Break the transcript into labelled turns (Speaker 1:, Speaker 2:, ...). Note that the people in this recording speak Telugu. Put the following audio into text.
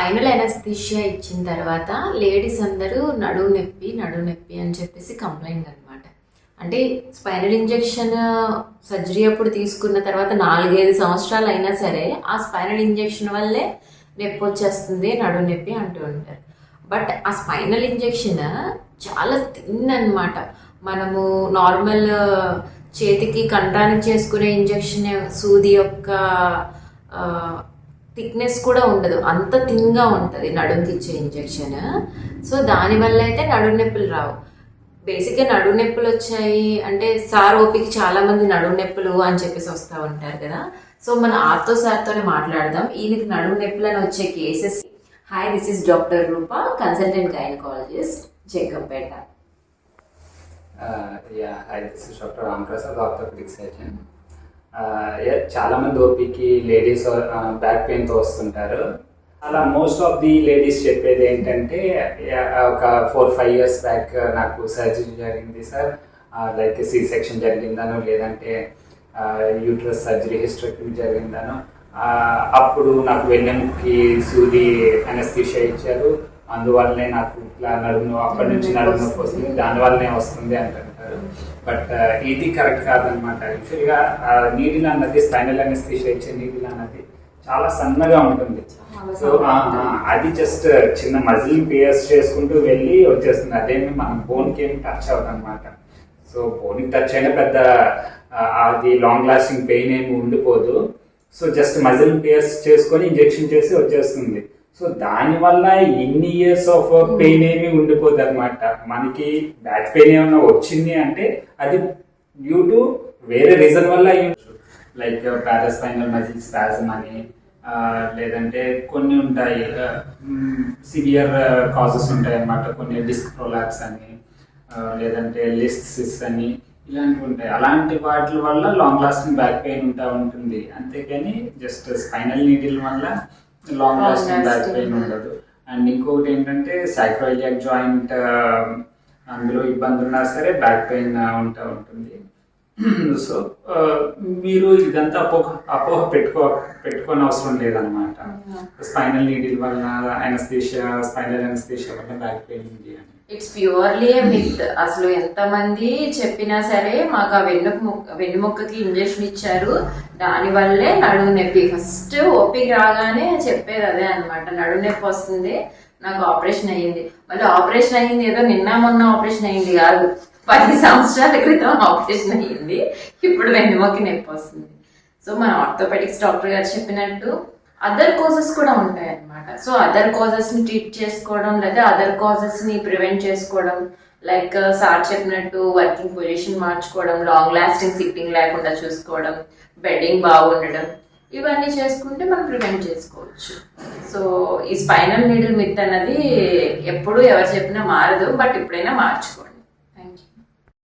Speaker 1: స్పైనల్ ఎనస్థీషియా ఇచ్చిన తర్వాత లేడీస్ అందరూ నడుము నొప్పి అని చెప్పేసి కంప్లైంట్ అనమాట. అంటే స్పైనల్ ఇంజెక్షన్ సర్జరీ అప్పుడు తీసుకున్న తర్వాత 4-5 సంవత్సరాలు అయినా సరే ఆ స్పైనల్ ఇంజెక్షన్ వల్లే నొప్పి వచ్చేస్తుంది, నడుము నొప్పి అంటూ ఉంటారు. బట్ ఆ స్పైనల్ ఇంజెక్షన్ చాలా థిన్ అనమాట. మనము నార్మల్ చేతికి కంఠానికి చేసుకునే ఇంజెక్షన్ సూది యొక్క థిక్నెస్ కూడా ఉండదు, అంత థిన్గా ఉంటుంది నడుముకి ఇచ్చే ఇంజెక్షన్. సో దానివల్ల అయితే నడుము నొప్పులు రావు. బేసిక్గా నడుము నొప్పులు వచ్చాయి అంటే సార్ ఓపికి చాలామంది నడుము నొప్పులు అని చెప్పేసి వస్తూ ఉంటారు కదా. సో మన ఆర్తో సార్తోనే మాట్లాడదాం. ఈయనకి నడుము నొప్పులు అని వచ్చే cases. Hi, this is doctor Rupa, consultant gynaecologist, Jaggampeta.
Speaker 2: Hi, this is doctor Ramprasad, orthopaedic surgeon. చాలా మంది ఓపీకి లేడీస్ బ్యాక్ పెయిన్తో వస్తుంటారు. అలా మోస్ట్ ఆఫ్ ది లేడీస్ చెప్పేది ఏంటంటే ఒక 4-5 ఇయర్స్ బ్యాక్ నాకు సర్జరీ జరిగింది సార్, లైక్ సి సెక్షన్ జరిగిందాను, లేదంటే యూట్రస్ సర్జరీ హిస్టరెక్టమీ జరిగిందాను. అప్పుడు నాకు వెన్నెముకి సూది అనస్థీషియా ఇచ్చారు, అందువల్లనే నాకు ఇట్లా నడుము అప్పటి నుంచి నడుము నొప్పి వస్తుంది, దానివల్లనే వస్తుంది అంటారు. బట్ ఇది కరెక్ట్ కాదనమాట. యాక్చువల్గా నీడిల్ అన్నది స్పైనల్ అనస్థీషియా ఇచ్చే నీడిల్ అన్నది చాలా సన్నగా ఉంటుంది. సో అది జస్ట్ చిన్న మజిల్ పియర్స్ చేసుకుంటూ వెళ్ళి వచ్చేస్తుంది, అదేమి మన బోన్కి ఏమి టచ్ అవుతుంది అనమాట. సో బోన్కి టచ్ అయినా పెద్ద అది లాంగ్ లాస్టింగ్ పెయిన్ ఏమి ఉండిపోదు. సో జస్ట్ మజిల్ పియర్స్ చేసుకొని ఇంజెక్షన్ చేసి వచ్చేస్తుంది. సో దానివల్ల ఇన్ని ఇయర్స్ ఆఫ్ పెయిన్ ఏమి ఉండిపోదు అనమాట. మనకి బ్యాక్ పెయిన్ ఏమన్నా వచ్చింది అంటే అది డ్యూ టు వేరే రీజన్ వల్ల లైక్ పారాస్పైనల్ మజిల్ స్పాజమ్ అని, లేదంటే కొన్ని ఉంటాయి సివియర్ కాజెస్ ఉంటాయి అన్నమాట. కొన్ని డిస్క్ ప్రొలాప్స్ అని, లేదంటే లిస్ట్సిస్ అని, ఇలాంటివి ఉంటాయి. అలాంటి వాటి వల్ల లాంగ్ లాస్టింగ్ బ్యాక్ పెయిన్ ఉంటుంది. అంతేకాని జస్ట్ స్పైనల్ నీడిల్ వల్ల లాంగ్ లాస్టింగ్ బ్యాక్ పెయిన్ ఉండదు. అండ్ ఇంకొకటి ఏంటంటే సాక్రోయిలియాక్ జాయింట్, అందులో ఇబ్బంది ఉన్నా సరే బ్యాక్ పెయిన్ ఉంటుంది. సో మీరు ఇదంతా అపోహ పెట్టుకోని అవసరం లేదనమాట. స్పైనల్ నీడిల్ వల్ల స్పైనల్ అనస్థీషియా వల్ల బ్యాక్ పెయిన్ ఉంది అని
Speaker 1: ఇట్స్ ప్యూర్లీ ఏ మిత్. అసలు ఎంతమంది చెప్పినా సరే మాకు ఆ వెన్నుముక్కకి ఇంజెక్షన్ ఇచ్చారు, దానివల్లే నడుము నొప్పి. ఫస్ట్ ఓపిక రాగానే చెప్పేది అదే అనమాట, నడుము నొప్పి వస్తుంది, నాకు ఆపరేషన్ అయ్యింది. మళ్ళీ ఆపరేషన్ అయ్యింది ఏదో నిన్న మొన్న ఆపరేషన్ అయ్యింది కాదు, 10 సంవత్సరాల క్రితం ఆపరేషన్ అయ్యింది, ఇప్పుడు వెన్నుముక్క నొప్పి వస్తుంది. సో మన ఆర్థోపెడిక్స్ డాక్టర్ గారు చెప్పినట్టు అదర్ కాజెస్ కూడా ఉంటాయి అన్నమాట. సో అదర్ కాజెస్ని ట్రీట్ చేసుకోవడం, లేదా అదర్ కాజెస్ని ప్రివెంట్ చేసుకోవడం, లైక్ సార్ చెప్పినట్టు వర్కింగ్ పొజిషన్ మార్చుకోవడం, లాంగ్ లాస్టింగ్ సిట్టింగ్ లేకుండా చూసుకోవడం, బెడ్డింగ్ బాగుండడం, ఇవన్నీ చేసుకుంటే మనం ప్రివెంట్ చేసుకోవచ్చు. సో ఈ స్పైనల్ నీడిల్ మిత్ అన్నది ఎప్పుడు ఎవరు చెప్పినా మారదు, బట్ ఎప్పుడైనా మార్చుకోవాలి.